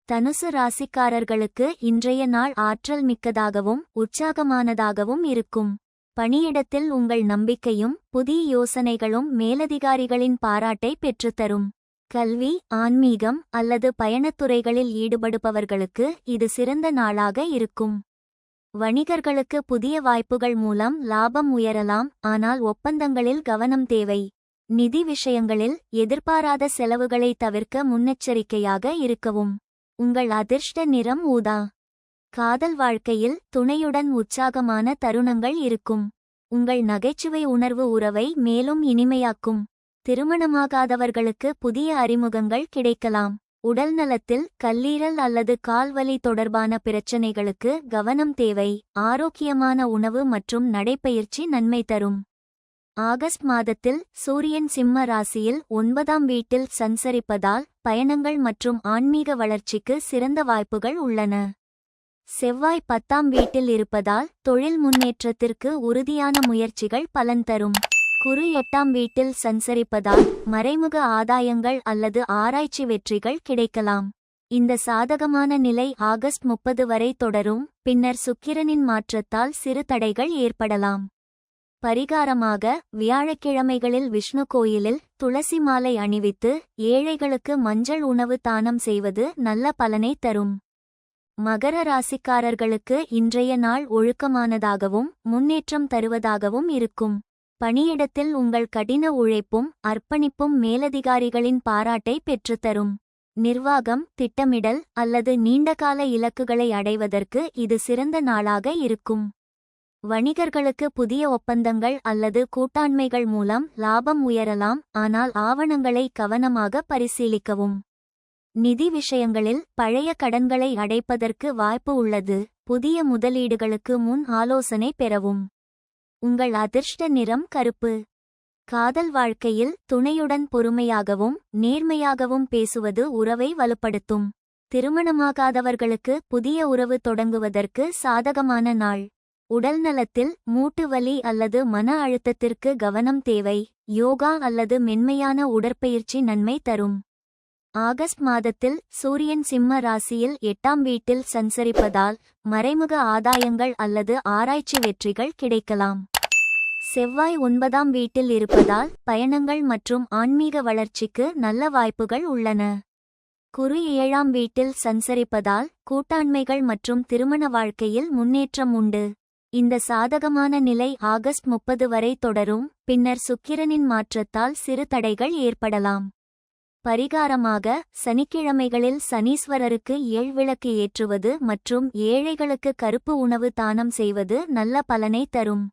தனுசு ராசிக்காரர்களுக்கு இன்றைய நாள் ஆற்றல் மிக்கதாகவும் உற்சாகமானதாகவும் இருக்கும். பணியிடத்தில் உங்கள் நம்பிக்கையும் புதிய யோசனைகளும் மேலதிகாரிகளின் பாராட்டை பெற்றுத்தரும். கல்வி, ஆன்மீகம் அல்லது பயணத்துறைகளில் ஈடுபடுபவர்களுக்கு இது சிறந்த நாளாக இருக்கும். வணிகர்களுக்கு புதிய வாய்ப்புகள் மூலம் லாபம் உயரலாம், ஆனால் ஒப்பந்தங்களில் கவனம் தேவை. நிதி விஷயங்களில் எதிர்பாராத செலவுகளை தவிர்க்க முன்னெச்சரிக்கையாக இருக்கவும். உங்கள் அதிர்ஷ்ட நிறம் ஊதா. காதல் வாழ்க்கையில் துணையுடன் உற்சாகமான தருணங்கள் இருக்கும். உங்கள் நகைச்சுவை உணர்வு உறவை மேலும் இனிமையாக்கும். திருமணமாகாதவர்களுக்கு புதிய அறிமுகங்கள் கிடைக்கலாம். உடல்நலத்தில் கல்லீரல் அல்லது கால்வலி தொடர்பான பிரச்சனைகளுக்கு கவனம் தேவை. ஆரோக்கியமான உணவு மற்றும் நடைப்பயிற்சி நன்மை தரும். ஆகஸ்ட் மாதத்தில் சூரியன் சிம்ம ராசியில் 9ஆம் வீட்டில் சஞ்சரிப்பதால் பயணங்கள் மற்றும் ஆன்மீக வளர்ச்சிக்கு சிறந்த வாய்ப்புகள் உள்ளன. செவ்வாய் 10ஆம் வீட்டில் இருப்பதால் தொழில் முன்னேற்றத்திற்கு உறுதியான முயற்சிகள் பலன் தரும். குரு 8ஆம் வீட்டில் சஞ்சரிப்பதால் மறைமுக ஆதாயங்கள் அல்லது ஆராய்ச்சி வெற்றிகள் கிடைக்கலாம். இந்த சாதகமான நிலை ஆகஸ்ட் 30 வரை தொடரும், பின்னர் சுக்கிரனின் மாற்றத்தால் சிறு தடைகள் ஏற்படலாம். பரிகாரமாக வியாழக்கிழமைகளில் விஷ்ணு கோயிலில் துளசி மாலை அணிவித்து ஏழைகளுக்கு மஞ்சள் உணவு தானம் செய்வது நல்ல பலனை தரும். மகர ராசிக்காரர்களுக்கு இன்றைய நாள் ஒழுக்கமானதாகவும் முன்னேற்றம் தருவதாகவும் இருக்கும். பணியிடத்தில் உங்கள் கடின உழைப்பும் அர்ப்பணிப்பும் மேலதிகாரிகளின் பாராட்டை பெற்றுத்தரும். நிர்வாகம், திட்டமிடல் அல்லது நீண்டகால இலக்குகளை அடைவதற்கு இது சிறந்த நாளாக இருக்கும். வணிகர்களுக்கு புதிய ஒப்பந்தங்கள் அல்லது கூட்டாண்மைகள் மூலம் லாபம் உயரலாம், ஆனால் ஆவணங்களை கவனமாக பரிசீலிக்கவும். நிதி விஷயங்களில் பழைய கடன்களை அடைப்பதற்கு வாய்ப்பு உள்ளது. புதிய முதலீடுகளுக்கு முன் ஆலோசனை பெறவும். உங்கள் அதிர்ஷ்ட நிறம் கருப்பு. காதல் வாழ்க்கையில் துணையுடன் பொறுமையாகவும் நேர்மையாகவும் பேசுவது உறவை வலுப்படுத்தும். திருமணமாகாதவர்களுக்கு புதிய உறவு தொடங்குவதற்கு சாதகமான நாள். உடல்நலத்தில் மூட்டு வலி அல்லது மன அழுத்தத்திற்கு கவனம் தேவை. யோகா அல்லது மென்மையான உடற்பயிற்சி நன்மை தரும். ஆகஸ்ட் மாதத்தில் சூரியன் சிம்ம ராசியில் 8ஆம் வீட்டில் சஞ்சரிப்பதால் மறைமுக ஆதாயங்கள் அல்லது ஆராய்ச்சி வெற்றிகள் கிடைக்கலாம். செவ்வாய் 9ஆம் வீட்டில் இருப்பதால் பயணங்கள் மற்றும் ஆன்மீக வளர்ச்சிக்கு நல்ல வாய்ப்புகள் உள்ளன. குரு 7ஆம் வீட்டில் சஞ்சரிப்பதால் கூட்டாண்மைகள் மற்றும் திருமண வாழ்க்கையில் முன்னேற்றம் உண்டு. இந்த சாதகமான நிலை ஆகஸ்ட் 30 வரை தொடரும், பின்னர் சுக்கிரனின் மாற்றத்தால் சிறு தடைகள் ஏற்படலாம். பரிகாரமாக சனிக்கிழமைகளில் சனீஸ்வரருக்கு விளக்கு ஏற்றுவது மற்றும் ஏழைகளுக்கு கருப்பு உணவு தானம் செய்வது நல்ல பலனை தரும்.